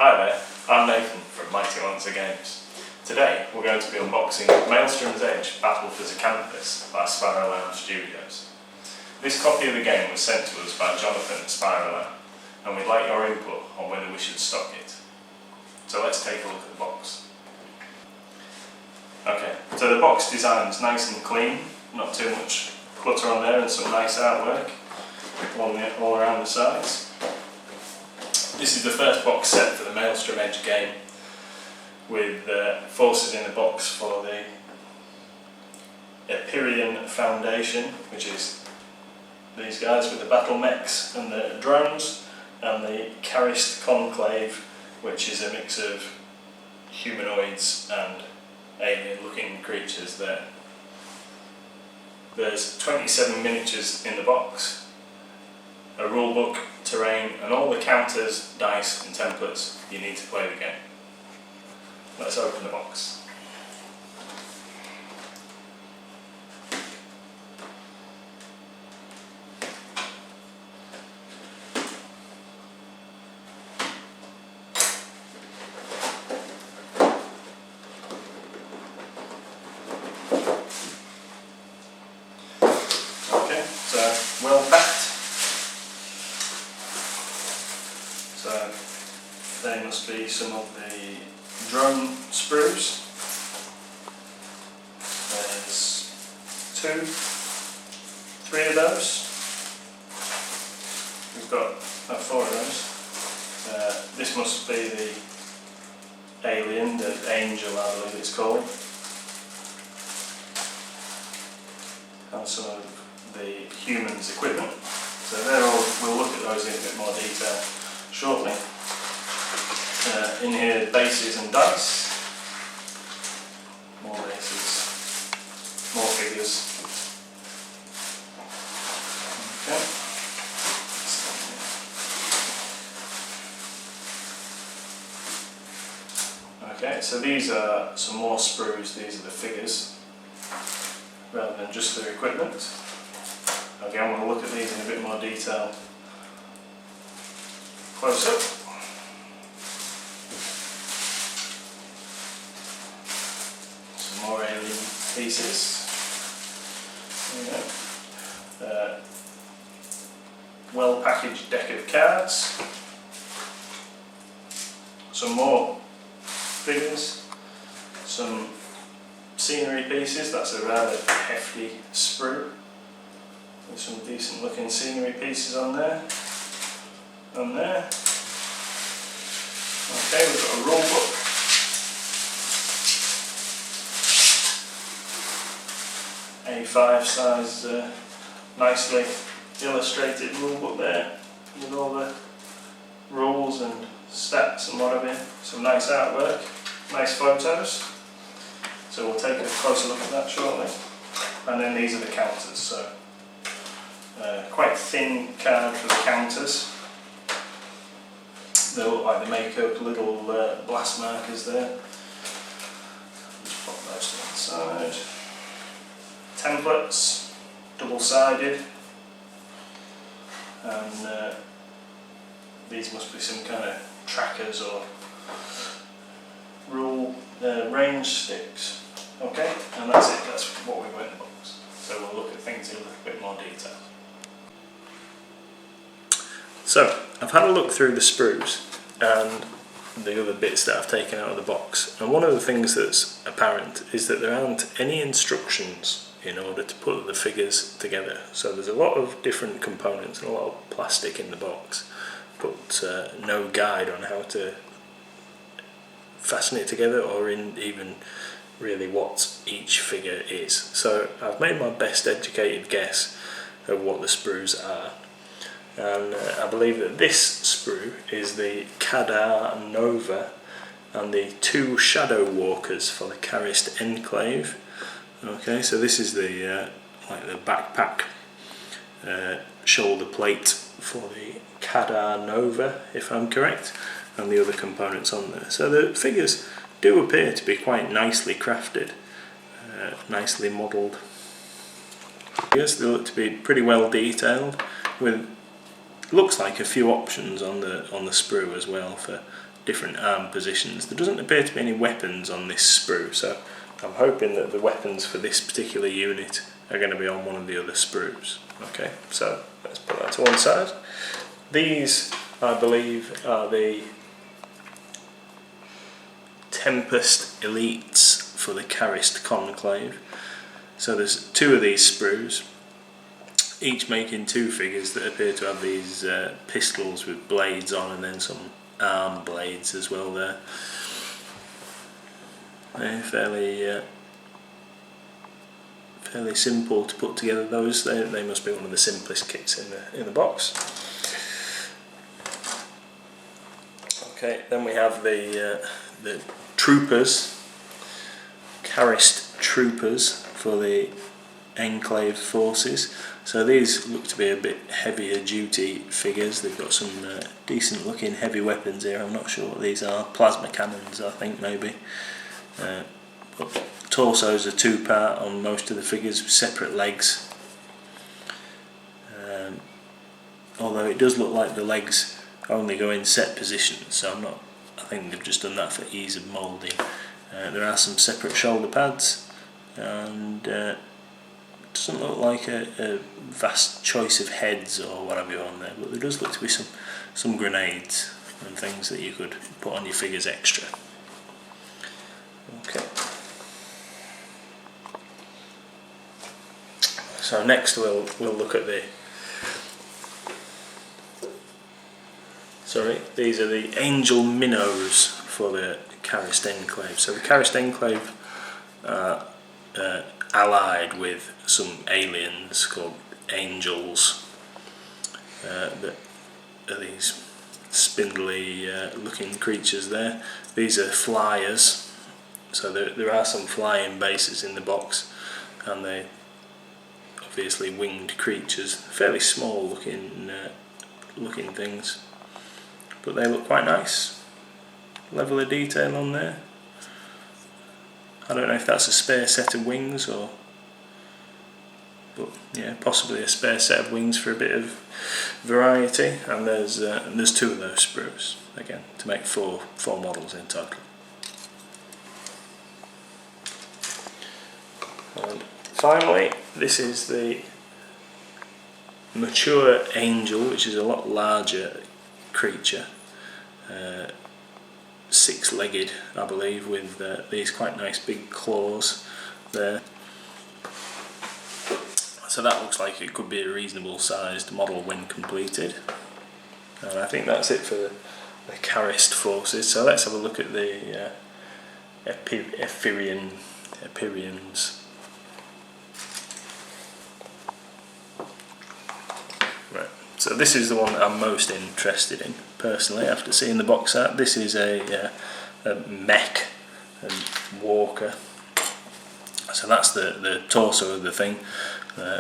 Hi there, I'm Nathan from Mighty Monster Games. Today we're going to be unboxing Maelstroms Edge Battle for Zycanthus by Sprues Studios. This copy of the game was sent to us by Jonathan at Sprues, and we'd like your input on whether we should stock it. So let's take a look at the box. Okay, so the box design's nice and clean, not too much clutter on there, and some nice artwork all around the sides. This is the first box set for the Maelstrom Edge game, with forces in the box for the Empyrean Foundation, which is these guys with the battle mechs and the drones, and the Charist Conclave, which is a mix of humanoids and alien-looking creatures there. There's 27 miniatures in the box, a rulebook, terrain, and all the counters, dice and templates you need to play the game. Let's open the box. Okay, so well packed. So they must be some of the drone sprues. There's 3 of those. We've got 4 of those. This must be the alien, the angel I believe it's called. And some of the humans' equipment. So they're all, we'll look at those in a bit more detail shortly. In here, bases and dice. More bases, more figures. Okay. Okay, so these are some more sprues. These are the figures, rather than just their equipment. Okay, I'm going to look at these in a bit more detail. Close up. More alien pieces. Well packaged deck of cards. Some more figures. Some scenery pieces. That's a rather hefty sprue. With some decent looking scenery pieces on there. And there. Okay, we've got a rule book. A5 size, nicely illustrated rulebook there, with all the rules and stats and whatever. Some nice artwork, nice photos. So we'll take a closer look at that shortly. And then these are the counters. So quite thin card for the counters. They look like they make up little blast markers there. Just pop those to one side. Templates, double-sided, and these must be some kind of trackers or rule range sticks. Okay, and that's it, that's what we've got in the box. So we'll look at things in a little bit more detail. So, I've had a look through the sprues and the other bits that I've taken out of the box, and one of the things that's apparent is that there aren't any instructions in order to put the figures together. So there's a lot of different components and a lot of plastic in the box, but no guide on how to fasten it together, or even really what each figure is. So I've made my best educated guess of what the sprues are, and I believe that this sprue is the Cadar Nova and the 2 Shadow Walkers for the Charist Enclave. Okay, so this is the like the backpack shoulder plate for the Cadar Nova, if I'm correct, and the other components on there. So the figures do appear to be quite nicely crafted, nicely modelled. Yes, they look to be pretty well detailed, with looks like a few options on the sprue as well for different arm positions. There doesn't appear to be any weapons on this sprue, so I'm hoping that the weapons for this particular unit are going to be on one of the other sprues. Okay, so let's put that to one side. These, I believe, are the Tempest Elites for the Karist Conclave. So there's 2 of these sprues, each making 2 figures that appear to have these pistols with blades on, and then some arm blades as well there. They're fairly simple to put together. Those they must be one of the simplest kits in the box. Okay, then we have the troopers, Karist troopers for the Enclave forces. So these look to be a bit heavier duty figures. They've got some decent looking heavy weapons here. I'm not sure what these are. Plasma cannons, I think, maybe. But torsos are 2-part on most of the figures with separate legs. Although it does look like the legs only go in set positions, so I think they've just done that for ease of moulding. There are some separate shoulder pads, and doesn't look like a vast choice of heads or whatever on there, but there does look to be some grenades and things that you could put on your figures extra. Okay. So next we'll look at these are the Angel Minnows for the Karist Enclave. So the Karist Enclave are allied with some aliens called Angels that are these spindly looking creatures there. These are flyers, so there are some flying bases in the box, and they obviously winged creatures, fairly small looking things, but they look quite nice. Level of detail on there. I don't know if that's a spare set of wings but yeah, possibly a spare set of wings for a bit of variety. And there's 2 of those sprues again to make four models in total. And finally, this is the mature angel, which is a lot larger creature, 6-legged, I believe, with these quite nice big claws there. So that looks like it could be a reasonable sized model when completed. And I think that's it for the Karist forces. So let's have a look at the Ephirians. Right, so this is the one that I'm most interested in personally after seeing the box art. This is a mech and walker. So that's the torso of the thing,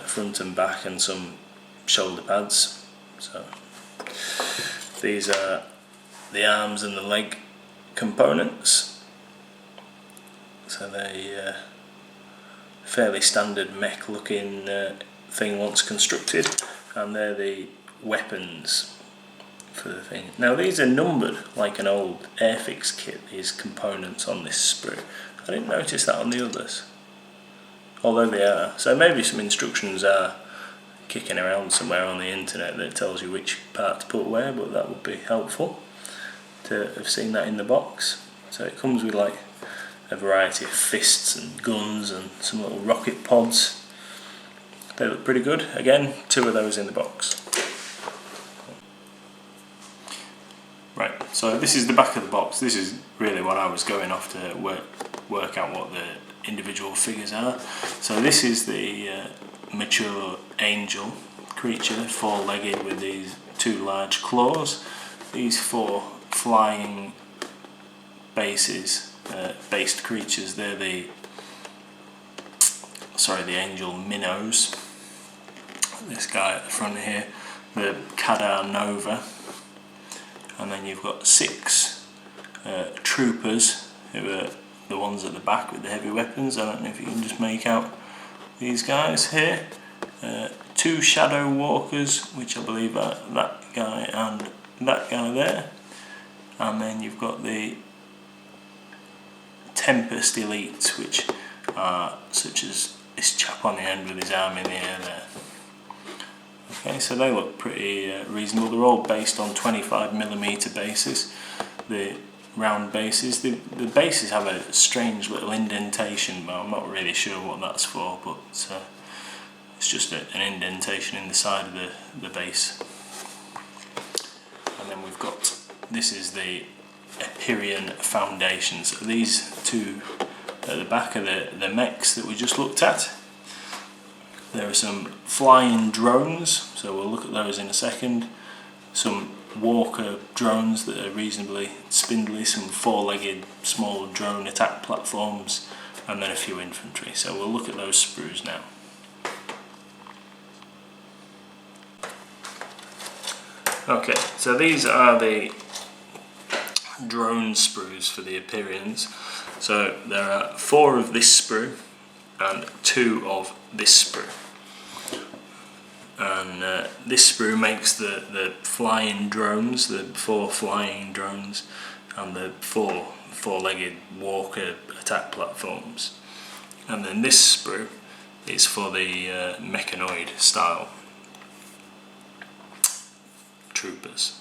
front and back, and some shoulder pads. So these are the arms and the leg components. So they fairly standard mech looking thing once constructed, and they're the weapons for the thing. Now these are numbered like an old Airfix kit, these components on this sprue. I didn't notice that on the others, although they are. So maybe some instructions are kicking around somewhere on the internet that tells you which part to put where, but that would be helpful to have seen that in the box. So it comes with like a variety of fists and guns and some little rocket pods. They look pretty good. Again, 2 of those in the box. Right, so this is the back of the box. This is really what I was going off to work out what the individual figures are. So this is the mature angel creature, 4-legged with these 2 large claws. These 4 flying based creatures, they're the angel Minnows. This guy at the front here, the Kadar Nova. And then you've got 6 troopers, who are the ones at the back with the heavy weapons. I don't know if you can just make out these guys here. 2 shadow walkers, which I believe are that guy and that guy there. and then you've got the Tempest Elites, which are such as this chap on the end with his arm in the air there. Okay, so they look pretty reasonable. They're all based on 25mm bases, the round bases. The bases have a strange little indentation, but I'm not really sure what that's for, but it's just an indentation in the side of the base. And then we've got, this is the Empyrean foundation. So these two at the back are the mechs that we just looked at. There are some flying drones, so we'll look at those in a second. Some walker drones that are reasonably spindly, some four-legged small drone attack platforms, and then a few infantry. So we'll look at those sprues now. Okay, so these are the drone sprues for the Empyreans. So there are 4 of this sprue and 2 of this sprue. And this sprue makes the flying drones, the 4 flying drones, and the 4 four-legged walker attack platforms. And then this sprue is for the mechanoid style troopers.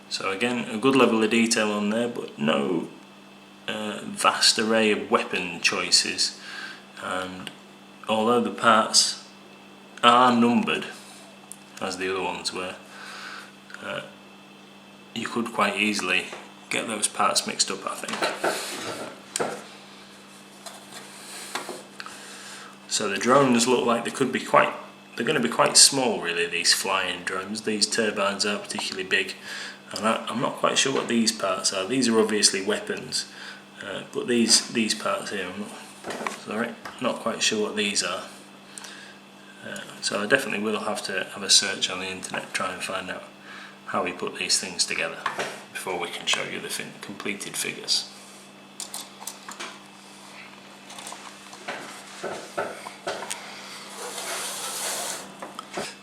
So again, a good level of detail on there, but no vast array of weapon choices. And although the parts are numbered, as the other ones were, you could quite easily get those parts mixed up, I think. So the drones look like they're going to be quite small, really, these flying drones. These turbines are particularly big, and I'm not quite sure what these parts are. These are obviously weapons, but these parts here, I'm not quite sure what these are. So I definitely will have to have a search on the internet, try and find out how we put these things together before we can show you the completed figures.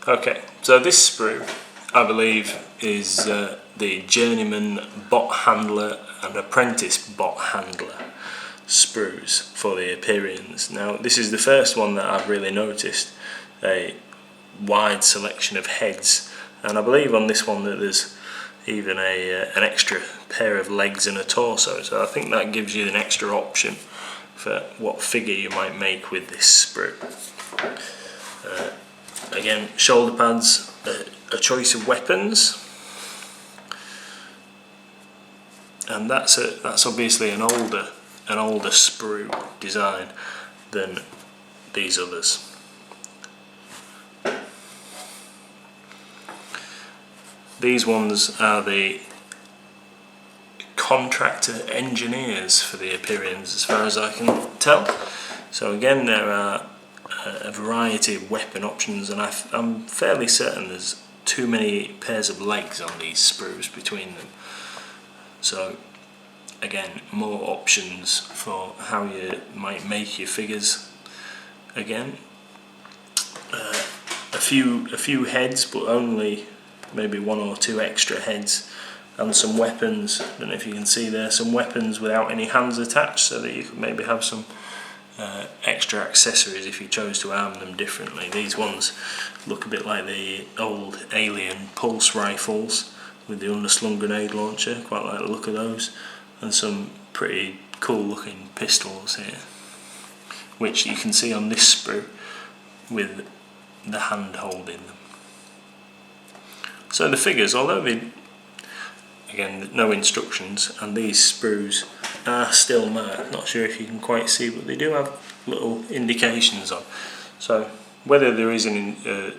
Okay, so this sprue, I believe, is the journeyman bot handler and apprentice bot handler sprues for the Empyreans. Now, this is the first one that I've really noticed a wide selection of heads, and I believe on this one that there's even an extra pair of legs and a torso, so I think that gives you an extra option for what figure you might make with this sprue. Again, shoulder pads, a choice of weapons, and that's obviously an older sprue design than these others. These ones are the contractor engineers for the Empyreans, as far as I can tell. So again, there are a variety of weapon options, and I'm fairly certain there's too many pairs of legs on these sprues between them. So again, more options for how you might make your figures. Again, a few heads, but only maybe 1 or 2 extra heads, and some weapons. I don't know if you can see there, some weapons without any hands attached, so that you could maybe have some extra accessories if you chose to arm them differently. These ones look a bit like the old alien pulse rifles with the underslung grenade launcher, quite like the look of those, and some pretty cool looking pistols here, which you can see on this sprue with the hand holding them. So the figures, although again, no instructions, and these sprues are still marked, not sure if you can quite see, but they do have little indications on. So whether there is a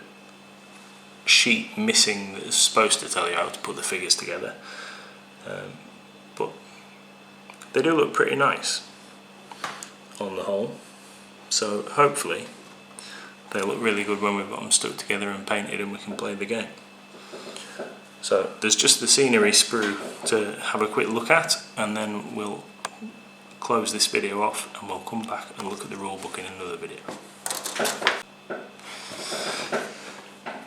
sheet missing that's supposed to tell you how to put the figures together, but they do look pretty nice on the whole. So hopefully they look really good when we've got them stuck together and painted and we can play the game. So there's just the scenery sprue to have a quick look at, and then we'll close this video off and we'll come back and look at the rulebook in another video.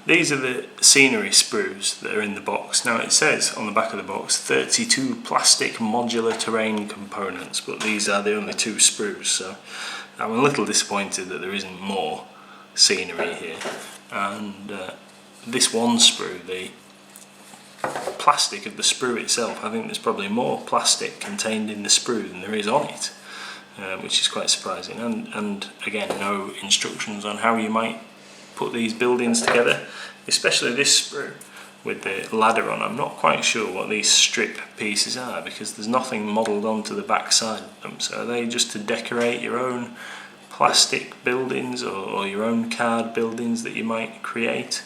these are the scenery sprues that are in the box. Now it says on the back of the box 32 plastic modular terrain components, but these are the only 2 sprues, so I'm a little disappointed that there isn't more scenery here. And this one sprue, the plastic of the sprue itself, I think there's probably more plastic contained in the sprue than there is on it, which is quite surprising. And again, no instructions on how you might put these buildings together, especially this sprue with the ladder on. I'm not quite sure what these strip pieces are, because there's nothing modelled onto the back side of them. So are they just to decorate your own plastic buildings or your own card buildings that you might create?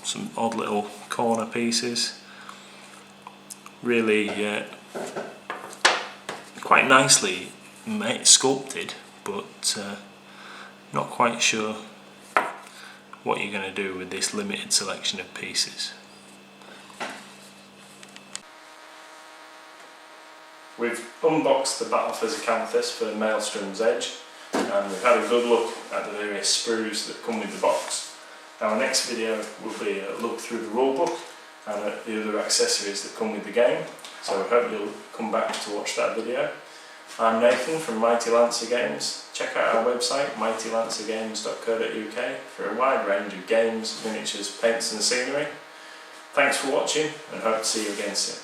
Some odd little corner pieces, really quite nicely sculpted, but not quite sure what you're going to do with this limited selection of pieces. We've unboxed the battle for Zycanthus for Maelstrom's Edge, and we've had a good look at the various sprues that come with the box. Now, our next video will be a look through the rulebook and at the other accessories that come with the game, so I hope you'll come back to watch that video. I'm Nathan from Mighty Lancer Games. Check out our website mightylancergames.co.uk for a wide range of games, miniatures, paints and scenery. Thanks for watching, and hope to see you again soon.